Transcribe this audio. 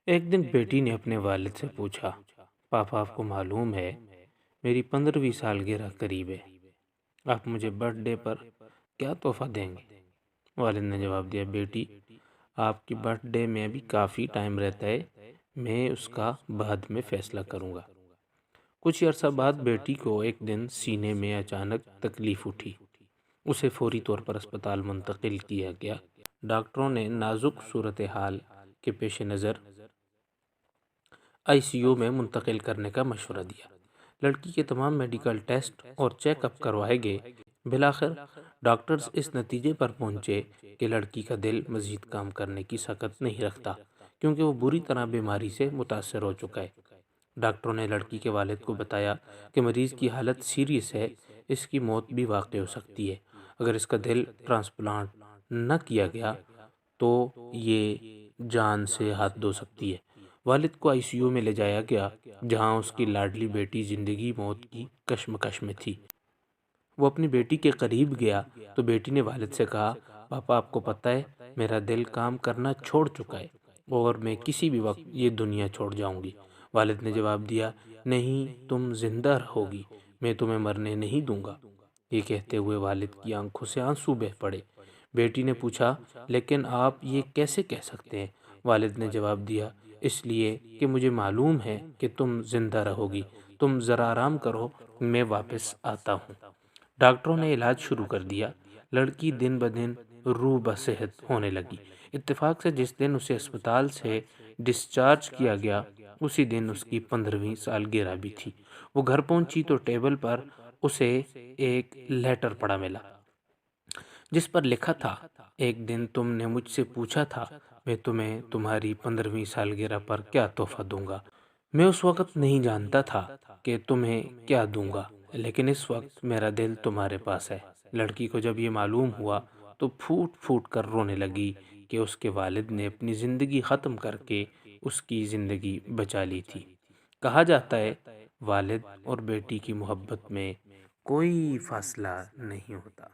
ایک دن بیٹی نے اپنے والد سے پوچھا، پاپا آپ کو معلوم ہے میری 15ویں سالگرہ قریب ہے، آپ مجھے برتھ ڈے پر کیا تحفہ دیں گے؟ والد نے جواب دیا، بیٹی آپ کی برتھ ڈے میں ابھی کافی ٹائم رہتا ہے، میں اس کا بعد میں فیصلہ کروں گا۔ کچھ عرصہ بعد بیٹی کو ایک دن سینے میں اچانک تکلیف اٹھی، اسے فوری طور پر اسپتال منتقل کیا گیا۔ ڈاکٹروں نے نازک صورتحال کے پیش نظر ICU میں منتقل کرنے کا مشورہ دیا۔ لڑکی کے تمام میڈیکل ٹیسٹ اور چیک اپ کروائے گئے۔ بالآخر ڈاکٹرز اس نتیجے پر پہنچے کہ لڑکی کا دل مزید کام کرنے کی طاقت نہیں رکھتا، کیونکہ وہ بری طرح بیماری سے متاثر ہو چکا ہے۔ ڈاکٹروں نے لڑکی کے والد کو بتایا کہ مریض کی حالت سیریس ہے، اس کی موت بھی واقع ہو سکتی ہے۔ اگر اس کا دل ٹرانسپلانٹ نہ کیا گیا تو یہ جان سے ہاتھ دھو سکتی ہے۔ والد کو ICU میں لے جایا گیا، جہاں اس کی لاڈلی بیٹی زندگی موت کی کشمکش میں تھی۔ وہ اپنی بیٹی کے قریب گیا تو بیٹی نے والد سے کہا، پاپا آپ کو پتہ ہے میرا دل کام کرنا چھوڑ چکا ہے اور میں کسی بھی وقت یہ دنیا چھوڑ جاؤں گی۔ والد نے جواب دیا، نہیں تم زندہ رہو گی، میں تمہیں مرنے نہیں دوں گا۔ یہ کہتے ہوئے والد کی آنکھوں سے آنسو بہہ پڑے۔ بیٹی نے پوچھا، لیکن آپ یہ کیسے کہہ سکتے ہیں؟ والد نے جواب دیا، اس لیے کہ مجھے معلوم ہے کہ تم زندہ رہو گی، تم ذرا آرام کرو، میں واپس آتا ہوں۔ ڈاکٹروں نے علاج شروع کر دیا۔ لڑکی دن بدن روح بصحت ہونے لگی۔ اتفاق سے جس دن اسے اسپتال سے ڈسچارج کیا گیا اسی دن اس کی 15ویں سالگرہ بھی تھی۔ وہ گھر پہنچی تو ٹیبل پر اسے ایک لیٹر پڑا ملا، جس پر لکھا تھا، ایک دن تم نے مجھ سے پوچھا تھا میں تمہیں تمہاری 15ویں سالگرہ پر کیا تحفہ دوں گا۔ میں اس وقت نہیں جانتا تھا کہ تمہیں کیا دوں گا، لیکن اس وقت میرا دل تمہارے پاس ہے۔ لڑکی کو جب یہ معلوم ہوا تو پھوٹ پھوٹ کر رونے لگی کہ اس کے والد نے اپنی زندگی ختم کر کے اس کی زندگی بچا لی تھی۔ کہا جاتا ہے، والد اور بیٹی کی محبت میں کوئی فاصلہ نہیں ہوتا۔